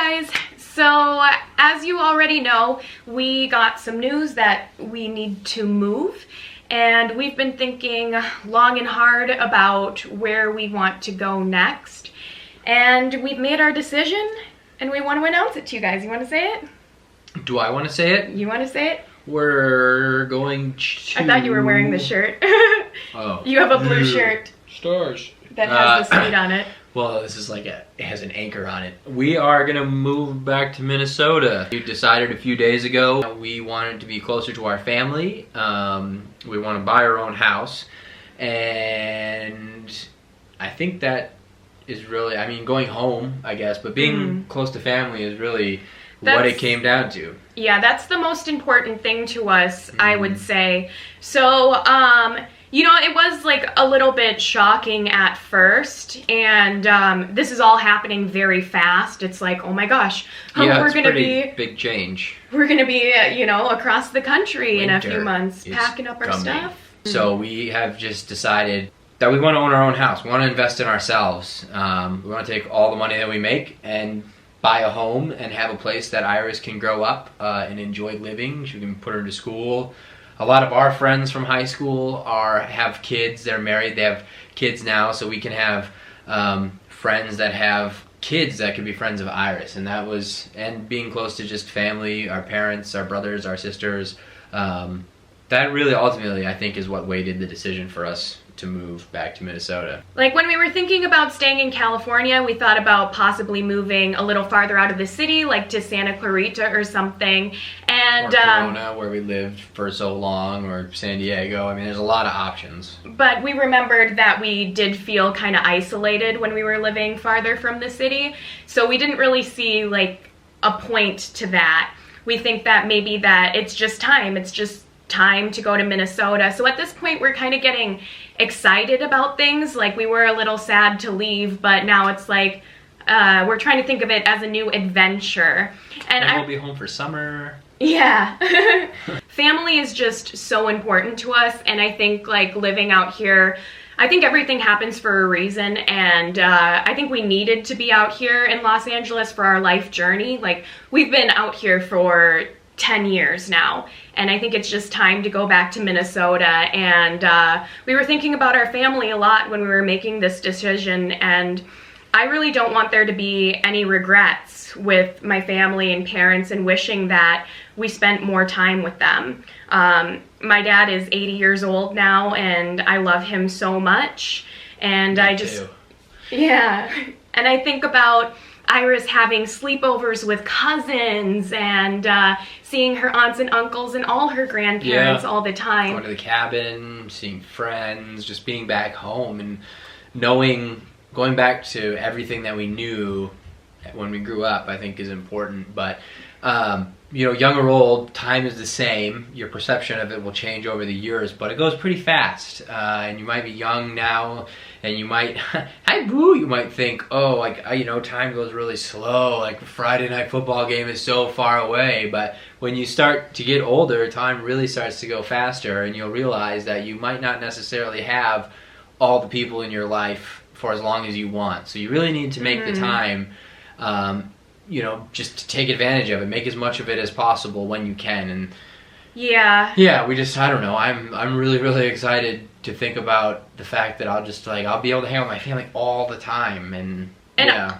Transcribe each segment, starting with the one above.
guys, so as you already know, we got some news that we need to move, and we've been thinking long and hard about where we want to go next, and we've made our decision and we want to announce it to you guys. You want to say it? Do I want to say it? You want to say it? We're going to... I thought you were wearing the shirt. Oh. You have a blue shirt. Stars. That has the state on it. Well, this is like it has an anchor on it. We are gonna move back to Minnesota. We decided a few days ago we wanted to be closer to our family. We want to buy our own house, and I think that is really, I mean, going home, I guess, but being close to family is really what it came down to. Yeah, that's the most important thing to us, I would say. So, you know, it was like a little bit shocking at first, and this is all happening very fast. It's like, oh my gosh, we're gonna be big change. We're gonna be, you know, across the country in a few months, packing up our stuff. So we have just decided that we want to own our own house. We want to invest in ourselves. We want to take all the money that we make and buy a home and have a place that Iris can grow up and enjoy living. She can put her to school. A lot of our friends from high school have kids. They're married. They have kids now, so we can have friends that have kids that could be friends of Iris. And being close to just family, our parents, our brothers, our sisters. That really ultimately, I think, is what weighted the decision for us to move back to Minnesota. Like when we were thinking about staying in California, we thought about possibly moving a little farther out of the city, like to Santa Clarita or something. And or Corona, where we lived for so long, or San Diego. I mean, there's a lot of options. But we remembered that we did feel kind of isolated when we were living farther from the city. So we didn't really see like a point to that. We think that maybe that it's just time. It's just time to go to Minnesota. So at this point, we're kind of getting excited about things. Like, we were a little sad to leave, but now it's like we're trying to think of it as a new adventure. And we'll be home for summer. Yeah. Family is just so important to us, and I think like living out here, I think everything happens for a reason, and I think we needed to be out here in Los Angeles for our life journey. Like, we've been out here for 10 years now, and I think it's just time to go back to Minnesota. And we were thinking about our family a lot when we were making this decision, and I really don't want there to be any regrets with my family and parents, and wishing that we spent more time with them. My dad is 80 years old now, and I love him so much, and Me too. Yeah, and I think about Iris having sleepovers with cousins, and seeing her aunts and uncles and all her grandparents all the time. Going to the cabin, seeing friends, just being back home, and going back to everything that we knew when we grew up, I think is important. But you know, young or old, time is the same. Your perception of it will change over the years, but it goes pretty fast. And you might be young now, and you might, hi boo, you might think, oh, like, you know, time goes really slow. Like, Friday night football game is so far away. But when you start to get older, time really starts to go faster, and you'll realize that you might not necessarily have all the people in your life for as long as you want. So you really need to make the time, you know, just to take advantage of it, make as much of it as possible when you can. And yeah, we just, I don't know, I'm really, really excited to think about the fact that I'll be able to hang out with my family all the time. And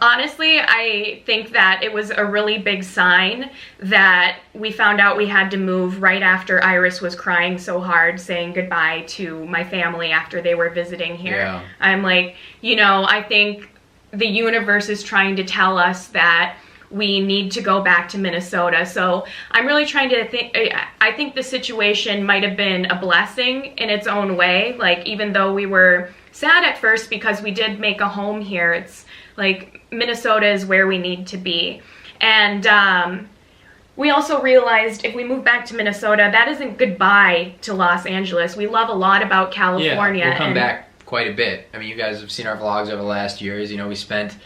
honestly, I think that it was a really big sign that we found out we had to move right after Iris was crying so hard, saying goodbye to my family after they were visiting here. Yeah. I'm like, you know, I think the universe is trying to tell us that we need to go back to Minnesota. So I'm really trying to think, I think the situation might have been a blessing in its own way. Like, even though we were sad at first because we did make a home here, it's like Minnesota is where we need to be. And we also realized if we move back to Minnesota, that isn't goodbye to Los Angeles. We love a lot about California. Yeah, we'll come back quite a bit. I mean, you guys have seen our vlogs over the last years. You know, we spent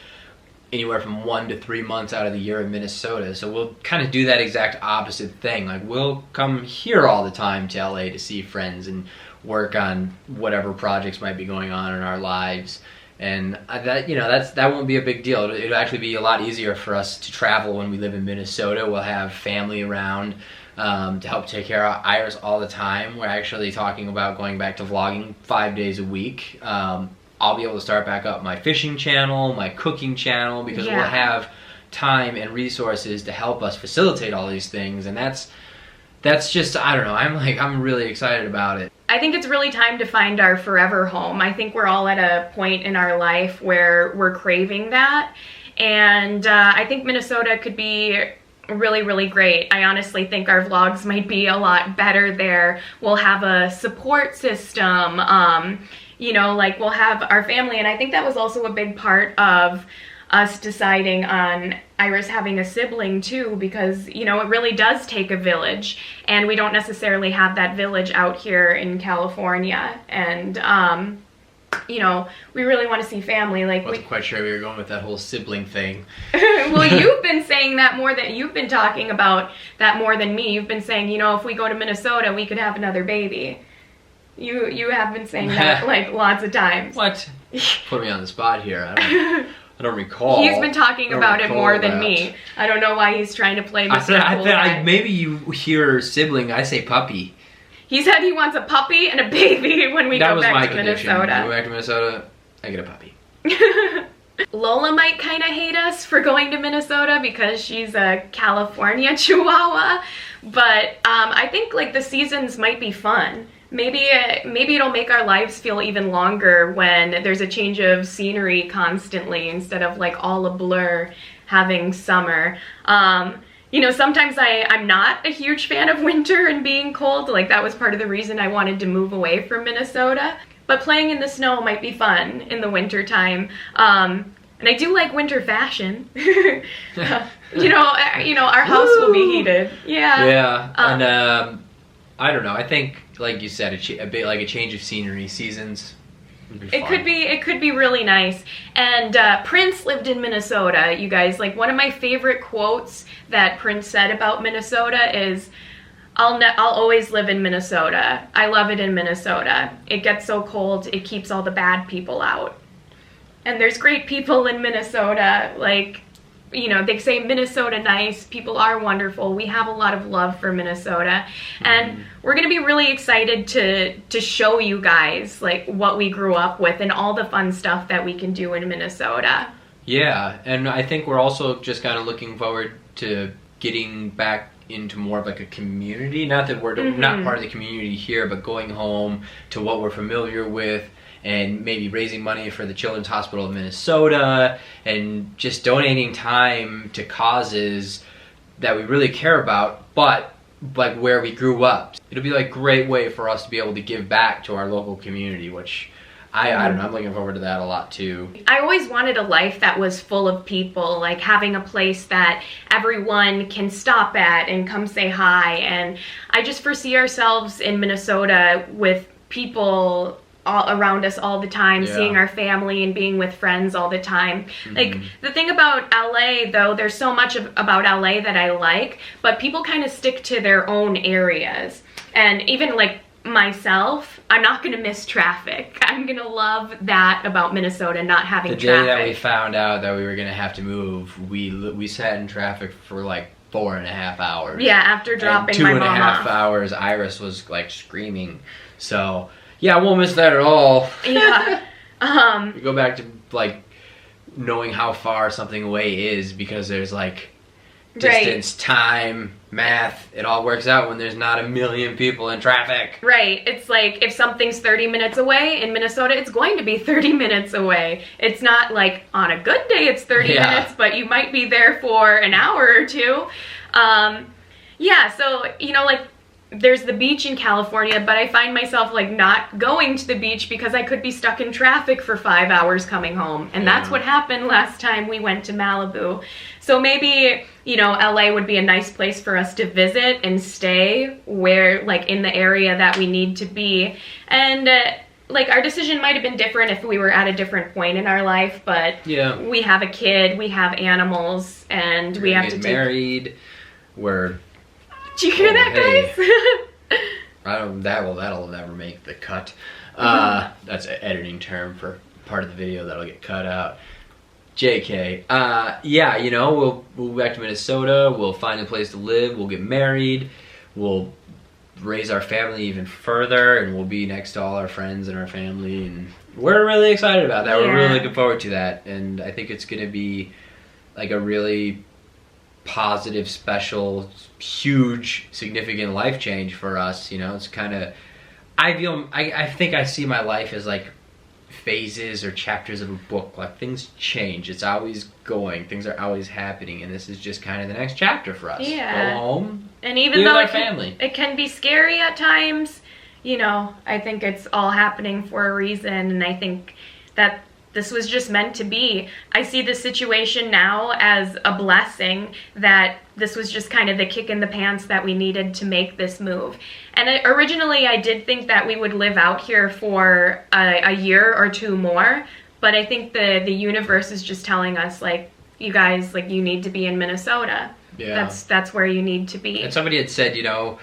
anywhere from 1 to 3 months out of the year in Minnesota. So we'll kind of do that exact opposite thing. Like, we'll come here all the time to LA to see friends and work on whatever projects might be going on in our lives. And that won't be a big deal. It'll actually be a lot easier for us to travel when we live in Minnesota. We'll have family around to help take care of Iris all the time. We're actually talking about going back to vlogging 5 days a week. I'll be able to start back up my fishing channel, my cooking channel, because we'll have time and resources to help us facilitate all these things. And that's just, I don't know, I'm really excited about it. I think it's really time to find our forever home. I think we're all at a point in our life where we're craving that. And I think Minnesota could be really, really great. I honestly think our vlogs might be a lot better there. We'll have a support system, you know, like we'll have our family. And I think that was also a big part of us deciding on Iris having a sibling too, because, you know, it really does take a village, and we don't necessarily have that village out here in California. And you know, we really want to see family. Like, wasn't quite sure we were going with that whole sibling thing. Well, you've been saying that more than, you've been talking about that more than me. You've been saying, you know, if we go to Minnesota, we could have another baby. You have been saying that like lots of times. What? Put me on the spot here. I don't recall. He's been talking about it more than me. I don't know why he's trying to play Mr. Cool Guy. Maybe you hear sibling, I say puppy. He said he wants a puppy and a baby when we go back to condition. Minnesota. When we go back to Minnesota, I get a puppy. Lola might kind of hate us for going to Minnesota because she's a California Chihuahua, but I think like the seasons might be fun. Maybe it'll make our lives feel even longer when there's a change of scenery constantly instead of like all a blur having summer. You know, sometimes I'm not a huge fan of winter and being cold. Like that was part of the reason I wanted to move away from Minnesota. But playing in the snow might be fun in the winter time. And I do like winter fashion. you know, our house will be heated. Yeah. Yeah. And I don't know. I think, like you said, a bit like a change of scenery, seasons. It could be really nice. And Prince lived in Minnesota, you guys. Like one of my favorite quotes that Prince said about Minnesota is, I'll always live in Minnesota. I love it in Minnesota. It gets so cold, it keeps all the bad people out. And there's great people in Minnesota. Like, you know, they say Minnesota nice, people are wonderful. We have a lot of love for Minnesota. And we're gonna be really excited to show you guys like what we grew up with and all the fun stuff that we can do in Minnesota. Yeah, and I think we're also just kind of looking forward to getting back into more of like a community. Not that we're not part of the community here, but going home to what we're familiar with, and maybe raising money for the Children's Hospital of Minnesota, and just donating time to causes that we really care about, but like where we grew up. It'll be like a great way for us to be able to give back to our local community, which I don't know, I'm looking forward to that a lot too. I always wanted a life that was full of people, like having a place that everyone can stop at and come say hi. And I just foresee ourselves in Minnesota with people all around us all the time, seeing our family and being with friends all the time. Like the thing about LA though, there's so much about LA that I like, but people kind of stick to their own areas. And even like myself, I'm not gonna miss traffic. I'm gonna love that about Minnesota, not having traffic. The day that we found out that we were gonna have to move, we sat in traffic for like 4.5 hours. Yeah, after dropping my mom off. 2.5 hours, Iris was like screaming. So yeah, I won't miss that at all. Yeah. We go back to like knowing how far something away is, because there's like distance, time, math, it all works out when there's not a million people in traffic. Right. It's like if something's 30 minutes away in Minnesota, it's going to be 30 minutes away. It's not like on a good day it's 30 minutes, but you might be there for an hour or two. Yeah, so, you know, like there's the beach in California, but I find myself like not going to the beach because I could be stuck in traffic for 5 hours coming home. And that's what happened last time we went to Malibu. So maybe, you know, LA would be a nice place for us to visit and stay, where like in the area that we need to be. And like our decision might have been different if we were at a different point in our life, but we have a kid, we have animals, and we have to get married. We're Did you hear that, guys? That'll never make the cut. That's an editing term for part of the video that'll get cut out. JK. Yeah, you know, we'll move back to Minnesota. We'll find a place to live. We'll get married. We'll raise our family even further, and we'll be next to all our friends and our family. And we're really excited about that. Yeah. We're really looking forward to that. And I think it's going to be like a really positive, special, huge, significant life change for us. You know, it's kind of, I think I see my life as like phases or chapters of a book. Like, things change. It's always going. Things are always happening, and this is just kind of the next chapter for us. Yeah. Go home. And even though it can be scary at times, you know, I think it's all happening for a reason, and I think that this was just meant to be. I see the situation now as a blessing, that this was just kind of the kick in the pants that we needed to make this move. And originally I did think that we would live out here for a year or two more, but I think the universe is just telling us, like, you guys, like, you need to be in Minnesota. Yeah. That's where you need to be. And somebody had said, you know,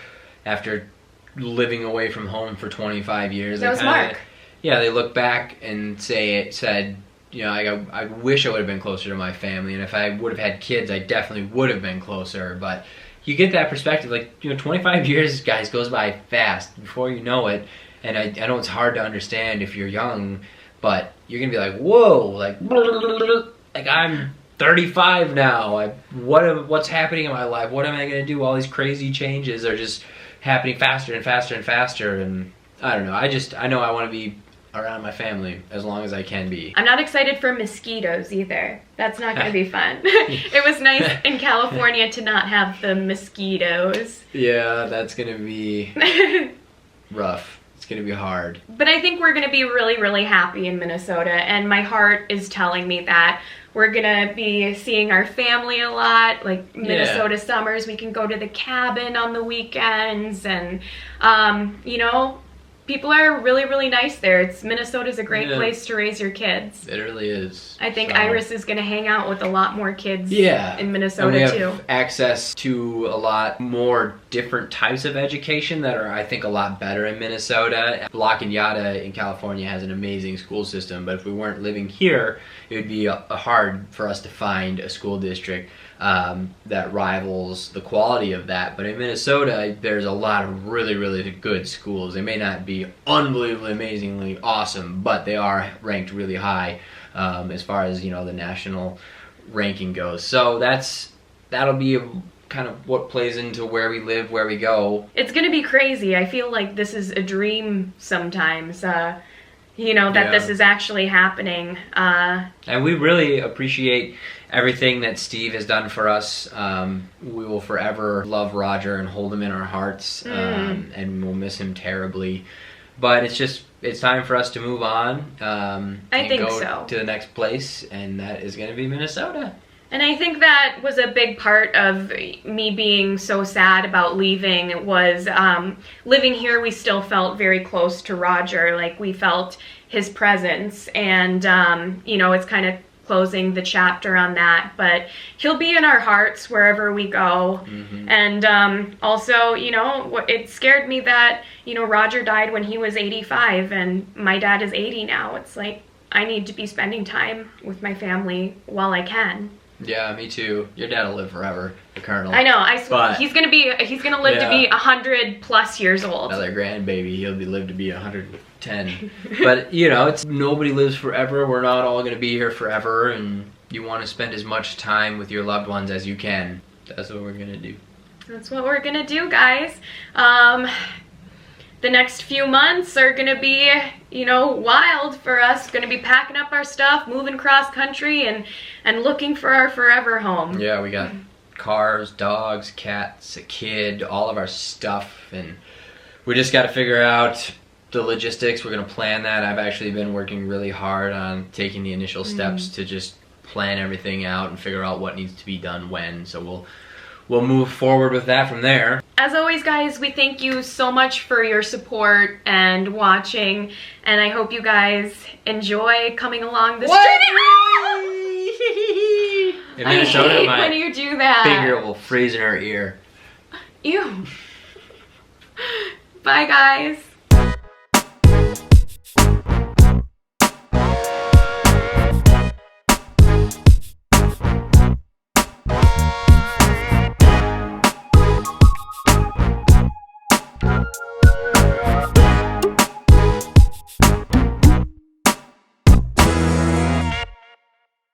after living away from home for 25 years, that was Mark. Yeah, they look back and said, you know, I wish I would have been closer to my family, and if I would have had kids, I definitely would have been closer. But you get that perspective, like, you know, 25 years, guys, goes by fast before you know it. And I know it's hard to understand if you're young, but you're gonna be like, whoa, like I'm 35 now. What's happening in my life? What am I gonna do? All these crazy changes are just happening faster and faster and faster, and I don't know. I know I want to be around my family as long as I can be. I'm not excited for mosquitoes either. That's not going to be fun. It was nice in California to not have the mosquitoes. Yeah, that's going to be rough. It's going to be hard. But I think we're going to be really, really happy in Minnesota, and my heart is telling me that. We're going to be seeing our family a lot, like Minnesota summers. We can go to the cabin on the weekends, and, you know, people are really, really nice there. Minnesota's a great place to raise your kids. It really is. I think Iris is going to hang out with a lot more kids in Minnesota, and we too. have access to a lot more different types of education that are, I think, a lot better in Minnesota. La Cañada in California has an amazing school system, but if we weren't living here, it would be hard for us to find a school district that rivals the quality of that. But in Minnesota, there's a lot of really, really good schools. They may not be unbelievably, amazingly awesome, but they are ranked really high as far as, you know, the national ranking goes. So that'll be kind of what plays into where we live, where we go. It's gonna be crazy. I feel like this is a dream sometimes. You know, that this is actually happening. And we really appreciate everything that Steve has done for us. We will forever love Roger and hold him in our hearts, and we'll miss him terribly. But it's time for us to move on. I think so. To the next place, and that is going to be Minnesota. And I think that was a big part of me being so sad about leaving was living here, we still felt very close to Roger. Like, we felt his presence, and you know, it's kind of closing the chapter on that, but he'll be in our hearts wherever we go. And also, you know, it scared me that, you know, Roger died when he was 85 and my dad is 80 now. It's like, I need to be spending time with my family while I can. Yeah, me too. Your dad will live forever, the Colonel. I know. I swear, he's gonna live to be 100+ years old. Another grandbaby. He'll live to be 110. But you know, nobody lives forever. We're not all gonna be here forever, and you want to spend as much time with your loved ones as you can. That's what we're gonna do. That's what we're gonna do, guys. The next few months are gonna be, you know, wild for us. Gonna be packing up our stuff, moving cross country, and looking for our forever home. Yeah, we got cars, dogs, cats, a kid, all of our stuff, and we just got to figure out the logistics. We're gonna plan that. I've actually been working really hard on taking the initial steps to just plan everything out and figure out what needs to be done when. So we'll move forward with that from there. As always, guys, we thank you so much for your support and watching, and I hope you guys enjoy coming along this journey. In Minnesota, I hate when you do that. Finger will freeze in our ear. Ew. Bye, guys.